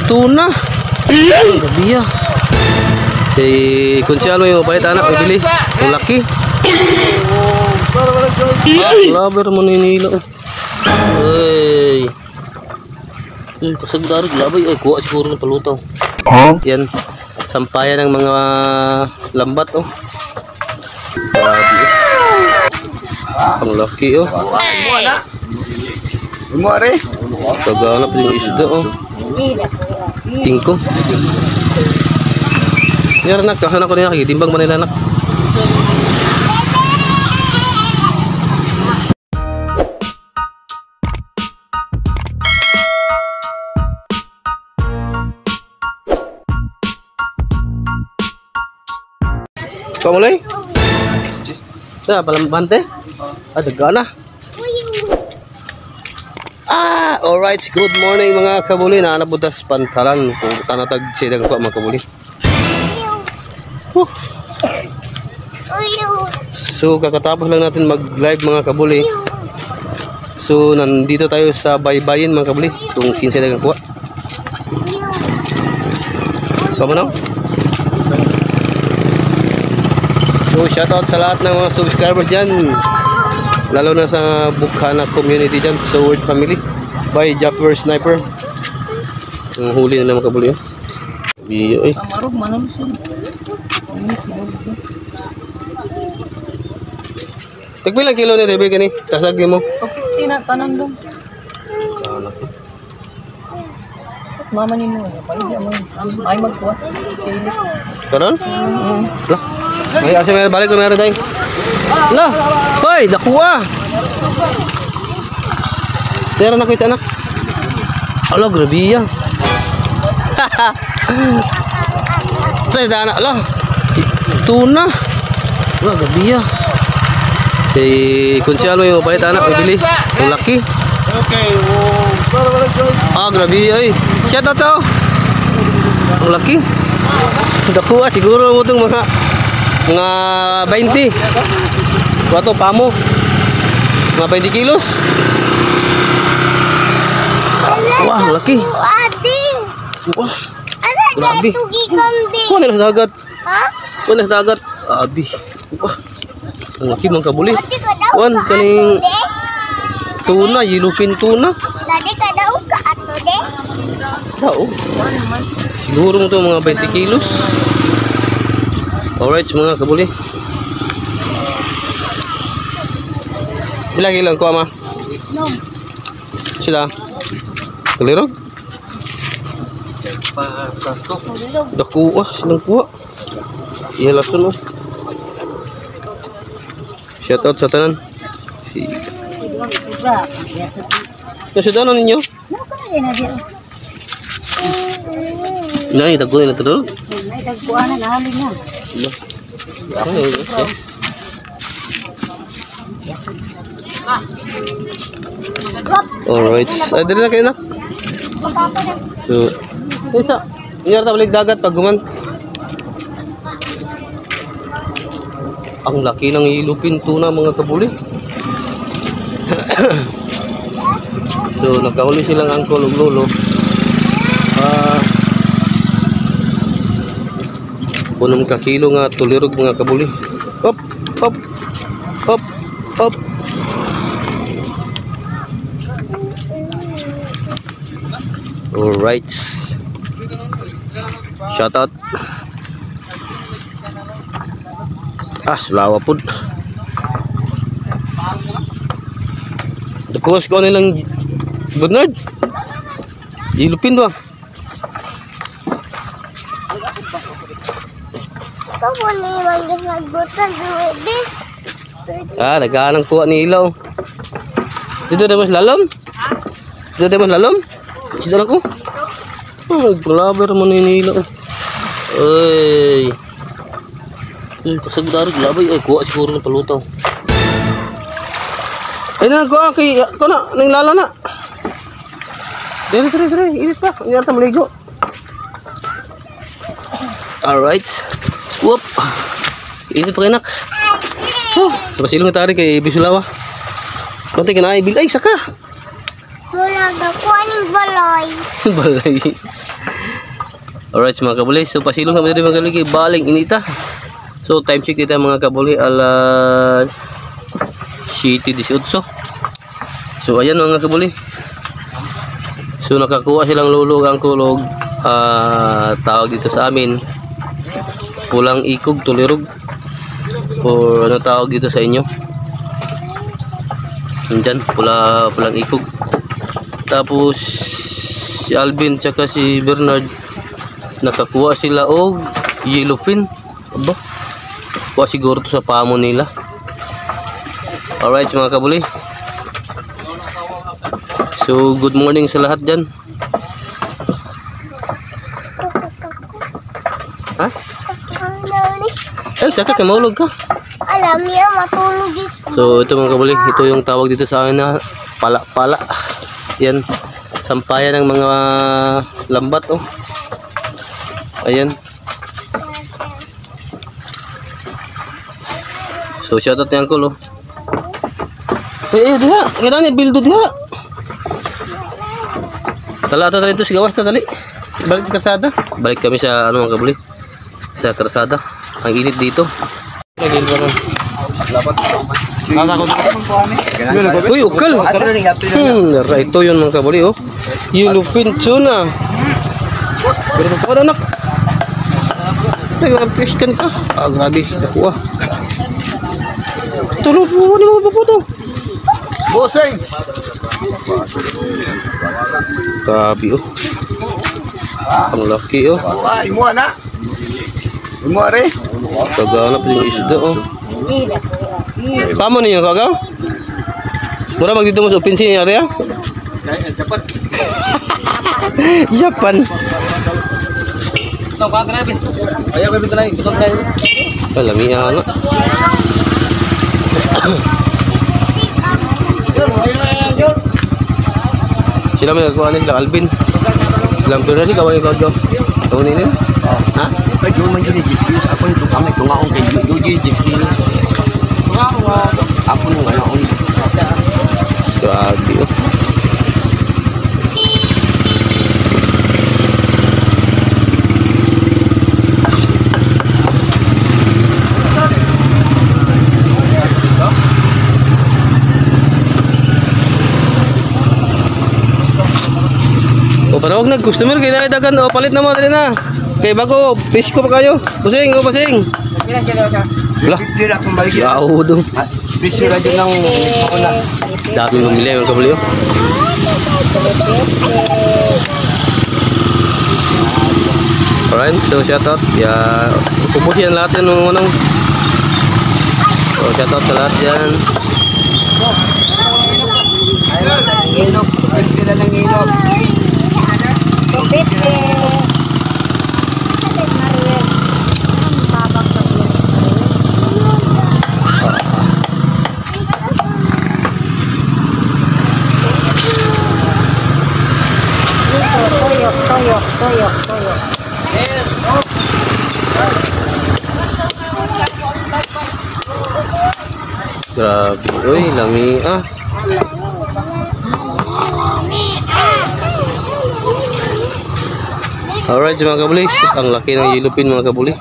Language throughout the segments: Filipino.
Tuna. Gabi ya. Si Konsyalo yung palit anak bibili. Ang laki. Laber mo ninilo. Ay. Kasagdaro labay ay kuha siguro ng palutaw. Yan. Sampayan ng mga lambat oh. Grabe. Ang laki oh. Umare. Kaganap din isda oh. Tingko. Yar nak, kasan ako niya timbang Manila nak. Kau mulai? Nah, palambante? Ada gana? Alright, good morning mga kabuli. Naanabutas pantalan kung tanatag sidang ko mga kabuli. So kakatapos lang natin mag-live mga kabuli. So nandito tayo sa baybayin mga kabuli. Itong 15 dagang kuha. So ano? So shoutout sa lahat ng mga subscribers dyan. Lalo na sa Bukhana community dyan. So Word Family by Japper Sniper. Ang huli na mga kabuli. Biyo eh. Amarog manon siya. Tagbilang kilo ni Rebe kani? Kasagi mo? 50 na tanan dong. Mama ni mo, ay magkuwas. Karon? Lah. Ay asa may balik na meron tayo. Lah. Hoy, dakuha. Tera na ko ita anak. Ala, grabe ya. Sa anak lah. Tuna. Wah, grabe ya. Si Konsyalo yung palit anak bibili. Ang laki. Okay. Grabe ay. Shout out to. Ang laki. Dakuha siguro mo itong mga 20. Wato pamo. Mga 20 kilos. Wah, laki. Wah. Grabe. Kuha nila sa dagat. Kuha nila sa dagat. Abi. Wah. Ang laki mga kabuli. Kuhan kaning tuna, yilupin tuna. Dadi ka daw ka ato de. Tao. Siguro mo ito mga 20 kilos. Alright mga kabuli. Ilang ilang ko ama? Sila? Kalirog? Dakuha, silang kuha. Ihalason mo. Shout out sa tanan. Sudah na ninyo? Nani tago na tero? Ay dagkuan na halin na. Alright. Ay dili na kayo na. So, isa. Inyar ta balik dagat pag guman. Ang laki ng ilupin tuna mga kabuli. So nakahuli silang angkol ug lolo. Punong ka kilo nga tulirog mga kabuli. Hop, hop, hop, hop. Alright. Shout out. Sulawa po. Dakuwas ko nilang Bernard. Ilupin ba? So wala yung nagbutan duwede. Nagkahanang kuha ni ilaw. Dito na mas lalom? Dito na mas lalom? Dito na ko? Laber mo ni ilaw. Ay. Kasagdaro labay ay kuha siguro ng palutaw. Ay na kuha kay ko na ning lala na. Dire init pa. Init ta maligo. Alright. Whoop. Init pa kinak. Masilong tari kay Bisulawa. Konti kinaay bil ay saka. Mula na kuha ng balay. Balay. Alright mga kabuli, so pasilong na mga kabuli kay baling inita. So time check dito mga kabuli, alas 7:18. So ayan mga kabuli. So nakakuha silang lulog ang kulog, tawag dito sa amin pulang ikog, tulirog, o ano tawag dito sa inyo? Nandyan, pulang ikog. Tapos si Alvin tsaka si Bernard nakakuha sila og yellowfin. Aba, kuha siguro to sa pamo nila. Alright mga kabuli, so good morning sa lahat dyan. Ha? Saka kamulog ka. Alam niya, matulog ito. So ito mga kabuli, ito yung tawag dito sa akin na pala-pala. Yan, sampayan ng mga lambat oh. Ayan. So shoutout ni Uncle oh. Diha, ngana ni bildo diha. Tala ata dito si gawas ta dali. Balik sa karsada. Balik kami sa ano mga kabuli, sa karsada. Ang init dito. Lagyan pa nun. Uy, ukal. Ito yun mga kabuli oh. Yellowfin tuna. Pero pa anak. Nag-fish kan ka. Grabe, nakuha. Tulog mo ni mga paputo. Boseng. Grabe oh. Ang laki oh. Ay, mo na. Mo re. Kaganap yung isda oh. Pamo ninyo kagaw? Mura magdito mo sa opensi niya area? Japan. Japan. Ito ka grabe. Ayaw ba bitaw lang, bitaw tayo. Alami ana. Sila may nagkuha sila Alvin. Silang pera si kaway ko. Taon nila. Ha? Ay, yung man yun, Jiskis. Ako yung kami, tungaong kay Yuji, Jiskis. Ako nung ano, Grabe oh. O panawag nag-customer kay dagan o palit na mo dali na. Kay bago, pisko pa kayo. Busing, o busing. Wala. Tira akong balik. Yaw dong. Pisira dyan ng wala. Dami mamili yung kabuli oh. Alright, so shoutout. Ya, upos yan lahat yan ng manong. So shoutout sa lahat yan. Ilog. Tira ng ilog. Toyok. Grabe, uy, lami ah. Alright mga kabuli, ang laki ng yellowfin mga kabuli.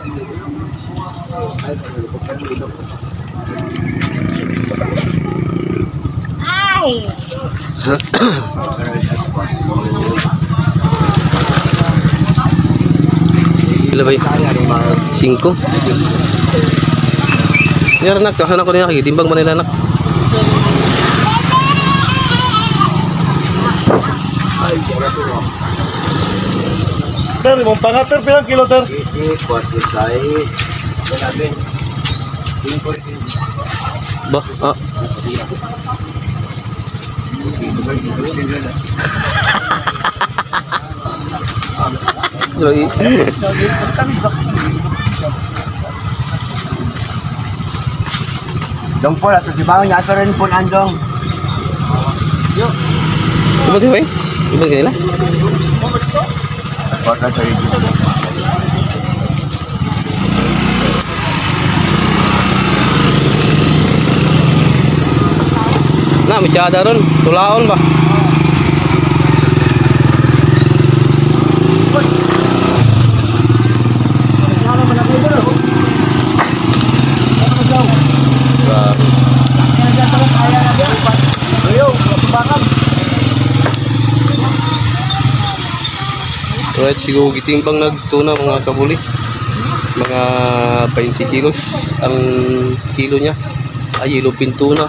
Ay! Pila ba yun? 5? Yan anak, kasan ako niya, kagitimbang ba nila anak? Ter, mong pangater, pilang kilo, Ter? Bah, ah. Lagi. Dong po, ato si Bawang, ato rin po andong. Coba sih, coba sih lah. Kota sa rin. Nah, bicara ron, tulaon ba? Alright, siguro gitimbang nagtuna mga kabuli. Mga 20 kilos ang kilo niya. Ay, yelowfin tuna.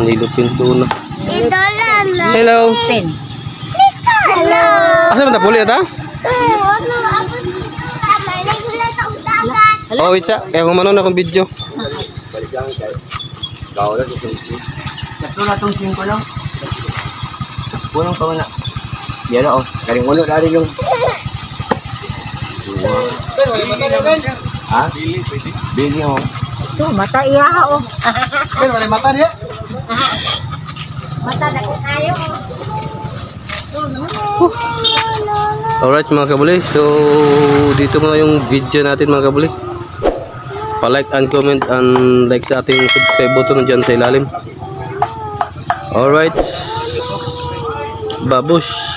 Yelowfin tuna. Hello. Hello. Asa man ta puli ata? Oh, itsa. Kaya kung manon akong video. Ito na itong 5 lang. Punong pa na. Yan na, oh. Kaling ulo dari yung... Ha? Bili, oh. Ito, mata iyaha oh. Mata na ko kayo. Alright mga kabuli. So, dito muna yung video natin mga kabuli. Pa-like and comment and like sa ating subscribe button dyan sa ilalim. Alright. Babush.